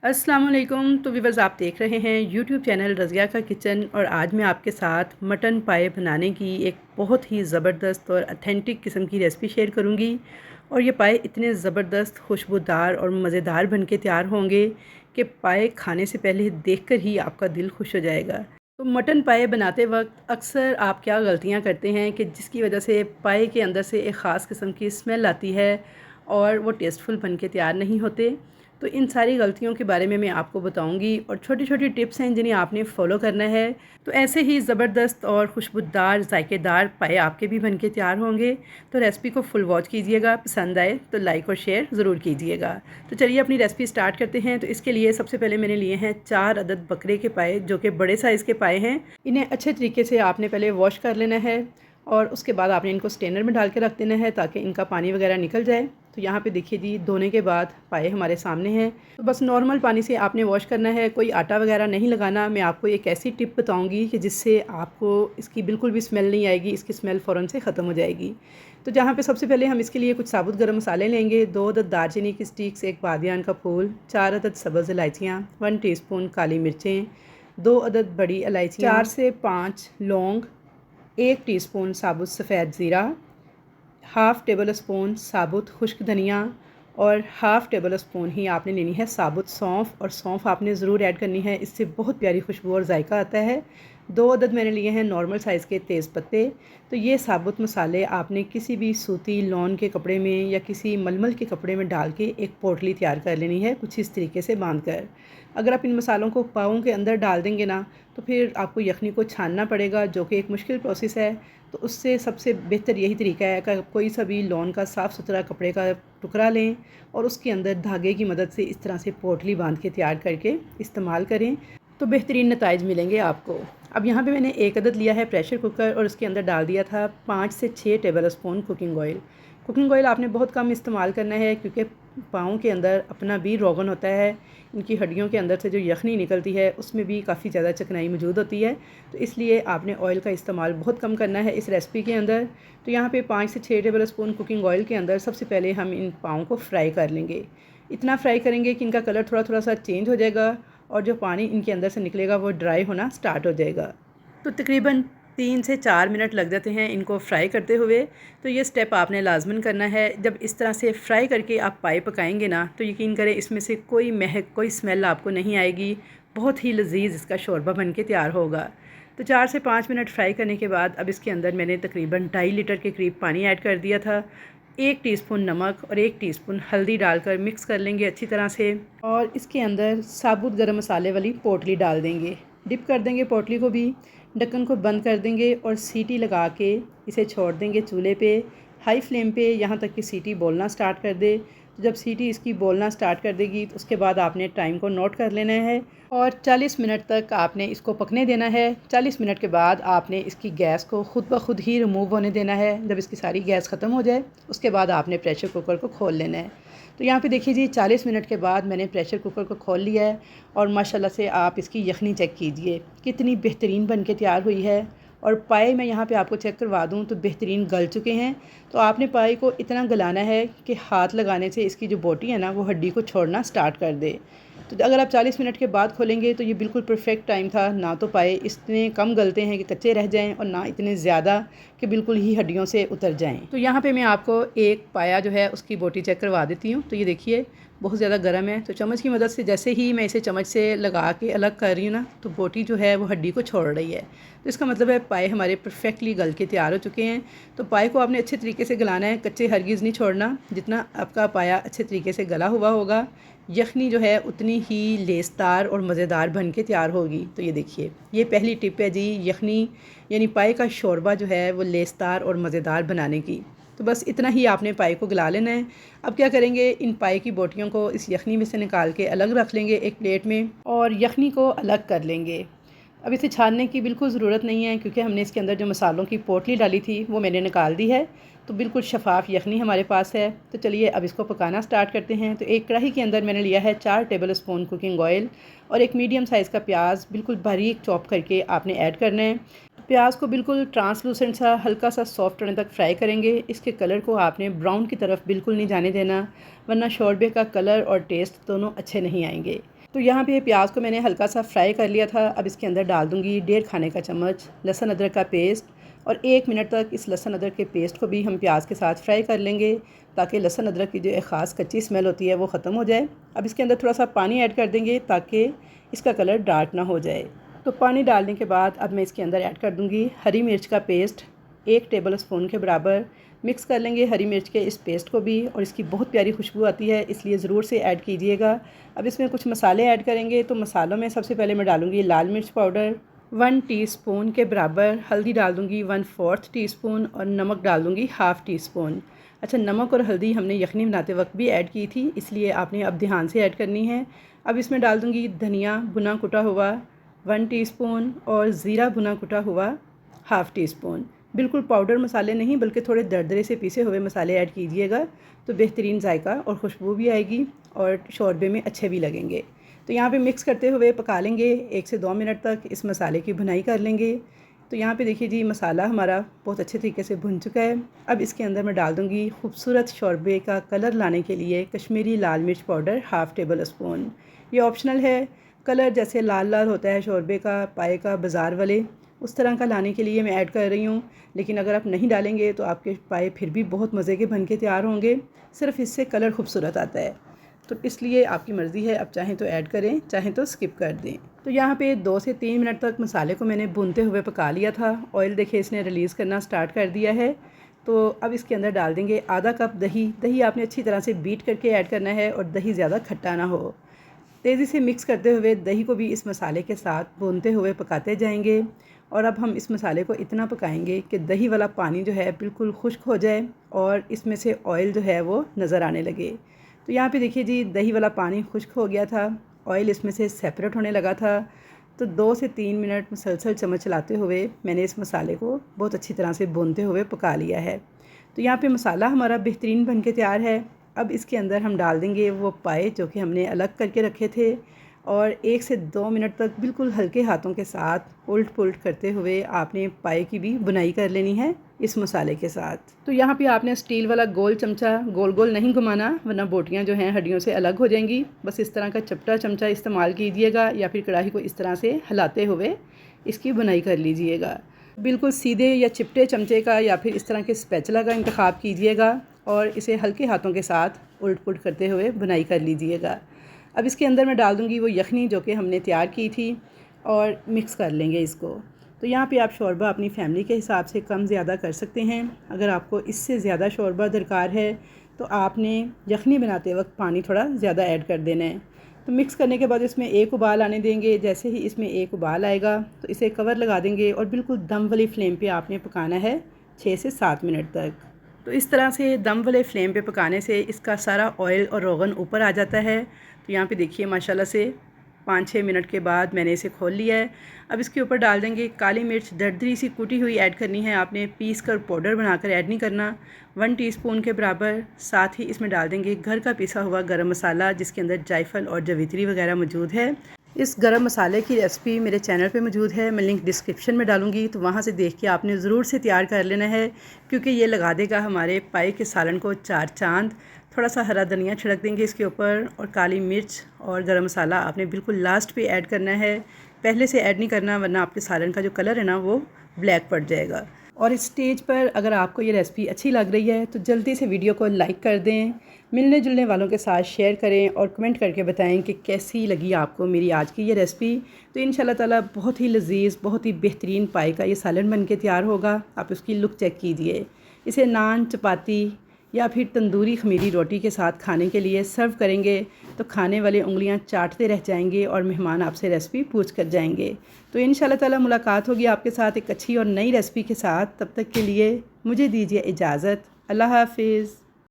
अस्सलाम वालेकुम। तो व्यूअर्स, आप देख रहे हैं यूट्यूब चैनल रज़िया का किचन और आज मैं आपके साथ मटन पाए बनाने की एक बहुत ही ज़बरदस्त और अथेंटिक किस्म की रेसिपी शेयर करूंगी। और ये पाए इतने ज़बरदस्त खुशबूदार और मज़ेदार बन के तैयार होंगे कि पाए खाने से पहले देखकर ही आपका दिल खुश हो जाएगा। तो मटन पाए बनाते वक्त अक्सर आप क्या गलतियाँ करते हैं कि जिसकी वजह से पाए के अंदर से एक ख़ास किस्म की स्मेल आती है और वो टेस्टफुल बन के तैयार नहीं होते। तो इन सारी गलतियों के बारे में मैं आपको बताऊंगी और छोटी छोटी टिप्स हैं जिन्हें आपने फ़ॉलो करना है। तो ऐसे ही ज़बरदस्त और खुशबूदार जायकेदार पाए आपके भी बन के तैयार होंगे। तो रेसिपी को फुल वॉच कीजिएगा, पसंद आए तो लाइक और शेयर ज़रूर कीजिएगा। तो चलिए अपनी रेसिपी स्टार्ट करते हैं। तो इसके लिए सबसे पहले मैंने लिए हैं 4 अदद बकरे के पाए, जो कि बड़े साइज़ के पाए हैं। इन्हें अच्छे तरीके से आपने पहले वॉश कर लेना है और उसके बाद आपने इनको स्ट्रेनर में डाल के रख देना है ताकि इनका पानी वगैरह निकल जाए। तो यहाँ पे देखिए जी, धोने के बाद पाए हमारे सामने हैं। तो बस नॉर्मल पानी से आपने वॉश करना है, कोई आटा वगैरह नहीं लगाना। मैं आपको एक ऐसी टिप बताऊँगी कि जिससे आपको इसकी बिल्कुल भी स्मेल नहीं आएगी, इसकी स्मेल फ़ौरन से ख़त्म हो जाएगी। तो जहाँ पे सबसे पहले हम इसके लिए कुछ साबुत गर्म मसाले लेंगे। 2 अदद दालचीनी की स्टिक्स, 1 बादियान का फूल, 4 अदद सब्ज़ इलायचियाँ, 1 टीस्पून काली मिर्चें, 2 अदद बड़ी इलायचियाँ, 4 से 5 लौंग, 1 टीस्पून साबुत सफ़ेद ज़ीरा, हाफ़ टेबल स्पून साबुत खुश्क धनिया और हाफ़ टेबल स्पून ही आपने लेनी है साबुत सौंफ। और सौंफ आपने ज़रूर ऐड करनी है, इससे बहुत प्यारी खुशबू और जायका आता है। 2 अदद मैंने लिए हैं नॉर्मल साइज़ के तेज़ पत्ते। तो ये साबुत मसाले आपने किसी भी सूती लॉन के कपड़े में या किसी मलमल के कपड़े में डाल के एक पोटली तैयार कर लेनी है, कुछ इस तरीके से बांध कर। अगर आप इन मसालों को पाँव के अंदर डाल देंगे ना, तो फिर आपको यखनी को छानना पड़ेगा, जो कि एक मुश्किल प्रोसेस है। तो उससे सबसे बेहतर यही तरीका है कि कोई सा भी लॉन का साफ़ सुथरा कपड़े का टुकड़ा लें और उसके अंदर धागे की मदद से इस तरह से पोटली बांध के तैयार करके इस्तेमाल करें, तो बेहतरीन नताइज मिलेंगे आपको। अब यहाँ पे मैंने 1 अदद लिया है प्रेशर कुकर और उसके अंदर डाल दिया था 5 से 6 table spoon cooking oil. Cooking oil आपने बहुत कम इस्तेमाल करना है, क्योंकि पाँव के अंदर अपना भी रोगन होता है। इनकी हड्डियों के अंदर से जो यखनी निकलती है उसमें भी काफ़ी ज़्यादा चिकनाई मौजूद होती है। तो इसलिए आपने ऑयल का इस्तेमाल बहुत कम करना है इस रेसिपी के अंदर। तो यहाँ पे 5 से 6 टेबल स्पून कुकिंग ऑयल के अंदर सबसे पहले हम इन पाँव को फ्राई कर लेंगे। इतना फ्राई करेंगे कि इनका कलर थोड़ा थोड़ा सा चेंज हो जाएगा और जो पानी इनके अंदर से निकलेगा वो ड्राई होना स्टार्ट हो जाएगा। तो तकरीबन 3 से 4 मिनट लग जाते हैं इनको फ्राई करते हुए। तो ये स्टेप आपने लाजमन करना है। जब इस तरह से फ्राई करके आप पाए पकाएंगे ना, तो यकीन करें इसमें से कोई महक, कोई स्मेल आपको नहीं आएगी। बहुत ही लजीज इसका शोरबा बन के तैयार होगा। तो 4 से 5 मिनट फ्राई करने के बाद अब इसके अंदर मैंने तकरीबन 2.5 लीटर के करीब पानी ऐड कर दिया था। 1 टीस्पून नमक और 1 टीस्पून हल्दी डालकर मिक्स कर लेंगे अच्छी तरह से और इसके अंदर साबुत गरम मसाले वाली पोटली डाल देंगे। डिप कर देंगे पोटली को भी, ढक्कन को बंद कर देंगे और सीटी लगा के इसे छोड़ देंगे चूल्हे पे हाई फ्लेम पे, यहाँ तक कि सीटी बोलना स्टार्ट कर दे। तो जब सीटी इसकी बोलना स्टार्ट कर देगी तो उसके बाद आपने टाइम को नोट कर लेना है और 40 मिनट तक आपने इसको पकने देना है। 40 मिनट के बाद आपने इसकी गैस को खुद ब खुद ही रिमूव होने देना है। जब इसकी सारी गैस ख़त्म हो जाए उसके बाद आपने प्रेशर कुकर को खोल लेना है। तो यहाँ पे देखिए जी, 40 मिनट के बाद मैंने प्रेशर कुकर को खोल लिया है और माशाल्लाह से आप इसकी यखनी चेक कीजिए कितनी बेहतरीन बन के तैयार हुई है। और पाए मैं यहाँ पे आपको चेक करवा दूँ तो बेहतरीन गल चुके हैं। तो आपने पाए को इतना गलाना है कि हाथ लगाने से इसकी जो बोटी है ना वो हड्डी को छोड़ना स्टार्ट कर दे। तो अगर आप 40 मिनट के बाद खोलेंगे तो ये बिल्कुल परफेक्ट टाइम था। ना तो पाए इतने कम गलते हैं कि कच्चे रह जाएं और ना इतने ज़्यादा कि बिल्कुल ही हड्डियों से उतर जाएं। तो यहाँ पे मैं आपको एक पाया जो है उसकी बोटी चेक करवा देती हूँ। तो ये देखिए बहुत ज़्यादा गर्म है। तो चम्मच की मदद से जैसे ही मैं इसे चम्मच से लगा के अलग कर रही हूँ ना, तो बोटी जो है वो हड्डी को छोड़ रही है। तो इसका मतलब है पाए हमारे परफेक्टली गल के तैयार हो चुके हैं। तो पाए को आपने अच्छे तरीके से गलाना है, कच्चे हरगिज़ नहीं छोड़ना। जितना आपका पाया अच्छे तरीके से गला हुआ होगा, यखनी जो है उतनी ही लेसदार और मज़ेदार बन के तैयार होगी। तो ये देखिए, ये पहली टिप है जी, यखनी यानी पाए का शोरबा जो है वो लेसदार और मज़ेदार बनाने की। तो बस इतना ही आपने पाए को गला लेना है। अब क्या करेंगे, इन पाए की बोटियों को इस यखनी में से निकाल के अलग रख लेंगे एक प्लेट में और यखनी को अलग कर लेंगे। अब इसे छानने की बिल्कुल ज़रूरत नहीं है, क्योंकि हमने इसके अंदर जो मसालों की पोटली डाली थी वो मैंने निकाल दी है। तो बिल्कुल शफ़ाफ़ यखनी हमारे पास है। तो चलिए अब इसको पकाना स्टार्ट करते हैं। तो एक कढ़ाई के अंदर मैंने लिया है 4 टेबल स्पून कुकिंग ऑयल और एक मीडियम साइज़ का प्याज बिल्कुल बारीक चॉप करके आपने ऐड करना है। प्याज को बिल्कुल ट्रांसलूसेंट सा हल्का सा सॉफ्ट होने तक फ्राई करेंगे। इसके कलर को आपने ब्राउन की तरफ बिल्कुल नहीं जाने देना, वरना शोरबे का कलर और टेस्ट दोनों अच्छे नहीं आएंगे। तो यहाँ पे प्याज को मैंने हल्का सा फ्राई कर लिया था। अब इसके अंदर डाल दूँगी 1.5 खाने का चम्मच लहसुन अदरक का पेस्ट और 1 मिनट तक इस लहसुन अदरक के पेस्ट को भी हम प्याज के साथ फ्राई कर लेंगे ताकि लहसुन अदरक की जो एक ख़ास कच्ची स्मेल होती है वो ख़त्म हो जाए। अब इसके अंदर थोड़ा सा पानी ऐड कर देंगे ताकि इसका कलर डार्क ना हो जाए। तो पानी डालने के बाद अब मैं इसके अंदर ऐड कर दूँगी हरी मिर्च का पेस्ट 1 टेबल स्पून के बराबर। मिक्स कर लेंगे हरी मिर्च के इस पेस्ट को भी और इसकी बहुत प्यारी खुशबू आती है, इसलिए ज़रूर से ऐड कीजिएगा। अब इसमें कुछ मसाले ऐड करेंगे। तो मसालों में सबसे पहले मैं डालूँगी लाल मिर्च पाउडर 1 टीस्पून के बराबर, हल्दी डाल दूँगी 1/4 टीस्पून और नमक डाल दूँगी ½ टीस्पून। अच्छा, नमक और हल्दी हमने यखनी बनाते वक्त भी ऐड की थी, इसलिए आपने अब ध्यान से ऐड करनी है। अब इसमें डाल दूँगी धनिया भुना कुटा हुआ 1 टीस्पून और ज़ीरा भुना कुटा हुआ ½ टीस्पून। बिल्कुल पाउडर मसाले नहीं बल्कि थोड़े दरदरे से पीसे हुए मसाले ऐड कीजिएगा, तो बेहतरीन जायका और खुशबू भी आएगी और शोरबे में अच्छे भी लगेंगे। तो यहाँ पे मिक्स करते हुए पका लेंगे 1 से 2 मिनट तक, इस मसाले की भुनाई कर लेंगे। तो यहाँ पे देखिए जी, मसाला हमारा बहुत अच्छे तरीके से भुन चुका है। अब इसके अंदर मैं डाल दूँगी खूबसूरत शोरबे का कलर लाने के लिए कश्मीरी लाल मिर्च पाउडर ½ टेबल स्पून। ये ऑप्शनल है। कलर जैसे लाल लाल होता है शोरबे का पाए का बाज़ार वाले, उस तरह का लाने के लिए मैं ऐड कर रही हूँ। लेकिन अगर आप नहीं डालेंगे तो आपके पाए फिर भी बहुत मज़े के बन के तैयार होंगे, सिर्फ इससे कलर खूबसूरत आता है। तो इसलिए आपकी मर्ज़ी है, आप चाहें तो ऐड करें, चाहें तो स्किप कर दें। तो यहाँ पे 2 से 3 मिनट तक मसाले को मैंने भूनते हुए पका लिया था। ऑयल देखिए इसने रिलीज़ करना स्टार्ट कर दिया है। तो अब इसके अंदर डाल देंगे आधा कप दही। दही आपने अच्छी तरह से बीट करके ऐड करना है और दही ज़्यादा खट्टा ना हो। तेज़ी से मिक्स करते हुए दही को भी इस मसाले के साथ भूनते हुए पकाते जाएंगे। और अब हम इस मसाले को इतना पकाएंगे कि दही वाला पानी जो है बिल्कुल खुश्क हो जाए और इसमें से ऑयल जो है वो नज़र आने लगे। तो यहाँ पे देखिए जी, दही वाला पानी खुश्क हो गया था, ऑयल इसमें से सेपरेट होने लगा था। तो 2 से 3 मिनट मुसलसल चम्मच चलाते हुए मैंने इस मसाले को बहुत अच्छी तरह से भूनते हुए पका लिया है। तो यहाँ पे मसाला हमारा बेहतरीन बन के तैयार है। अब इसके अंदर हम डाल देंगे वो पाए जो कि हमने अलग करके रखे थे और 1 से 2 मिनट तक बिल्कुल हल्के हाथों के साथ उल्ट पुल्ट करते हुए आपने पाए की भी बुनाई कर लेनी है इस मसाले के साथ। तो यहाँ पे आपने स्टील वाला गोल चमचा गोल गोल नहीं घुमाना, वरना बोटियाँ जो हैं हड्डियों से अलग हो जाएंगी। बस इस तरह का चपटा चमचा इस्तेमाल कीजिएगा या फिर कढ़ाई को इस तरह से हिलाते हुए इसकी बुनाई कर लीजिएगा। बिल्कुल सीधे या चिपटे चमचे का या फिर इस तरह के स्पैचुला का इंतखाब कीजिएगा और इसे हल्के हाथों के साथ उल्ट पुल्ट करते हुए बुनाई कर लीजिएगा। अब इसके अंदर मैं डाल दूँगी वो यखनी जो कि हमने तैयार की थी और मिक्स कर लेंगे इसको। तो यहाँ पे आप शोरबा अपनी फैमिली के हिसाब से कम ज़्यादा कर सकते हैं। अगर आपको इससे ज़्यादा शोरबा दरकार है तो आपने यखनी बनाते वक्त पानी थोड़ा ज़्यादा ऐड कर देना है। तो मिक्स करने के बाद इसमें 1 उबाल आने देंगे। जैसे ही इसमें 1 उबाल आएगा तो इसे कवर लगा देंगे और बिल्कुल दम वाली फ्लेम पे आपने पकाना है 6 से 7 मिनट तक। तो इस तरह से दम वाले फ्लेम पे पकाने से इसका सारा ऑयल और रोगन ऊपर आ जाता है। तो यहाँ पे देखिए माशाल्लाह से 5-6 मिनट के बाद मैंने इसे खोल लिया है। अब इसके ऊपर डाल देंगे काली मिर्च दरदरी सी कुटी हुई ऐड करनी है, आपने पीस कर पाउडर बनाकर ऐड नहीं करना, 1 टीस्पून के बराबर। साथ ही इसमें डाल देंगे घर का पिसा हुआ गरम मसाला जिसके अंदर जायफल और जवित्री वगैरह मौजूद है। इस गरम मसाले की रेसिपी मेरे चैनल पे मौजूद है, मैं लिंक डिस्क्रिप्शन में डालूंगी, तो वहाँ से देख के आपने ज़रूर से तैयार कर लेना है क्योंकि ये लगा देगा हमारे पाए के सालन को 4 चांद। थोड़ा सा हरा धनिया छिड़क देंगे इसके ऊपर और काली मिर्च और गरम मसाला आपने बिल्कुल लास्ट पे ऐड करना है, पहले से ऐड नहीं करना वरना आपके सालन का जो कलर है ना वो ब्लैक पड़ जाएगा। और इस स्टेज पर अगर आपको ये रेसिपी अच्छी लग रही है तो जल्दी से वीडियो को लाइक कर दें, मिलने जुलने वालों के साथ शेयर करें और कमेंट करके बताएं कि कैसी लगी आपको मेरी आज की ये रेसिपी। तो इंशाल्लाह ताला बहुत ही लजीज़ बहुत ही बेहतरीन पाए का ये सालन बन के तैयार होगा। आप उसकी लुक चेक कीजिए। इसे नान चपाती या फिर तंदूरी खमीरी रोटी के साथ खाने के लिए सर्व करेंगे तो खाने वाले उंगलियां चाटते रह जाएंगे और मेहमान आपसे रेसिपी पूछ कर जाएंगे। तो इंशाल्लाह ताला मुलाकात होगी आपके साथ एक अच्छी और नई रेसिपी के साथ। तब तक के लिए मुझे दीजिए इजाज़त। अल्लाह हाफिज़।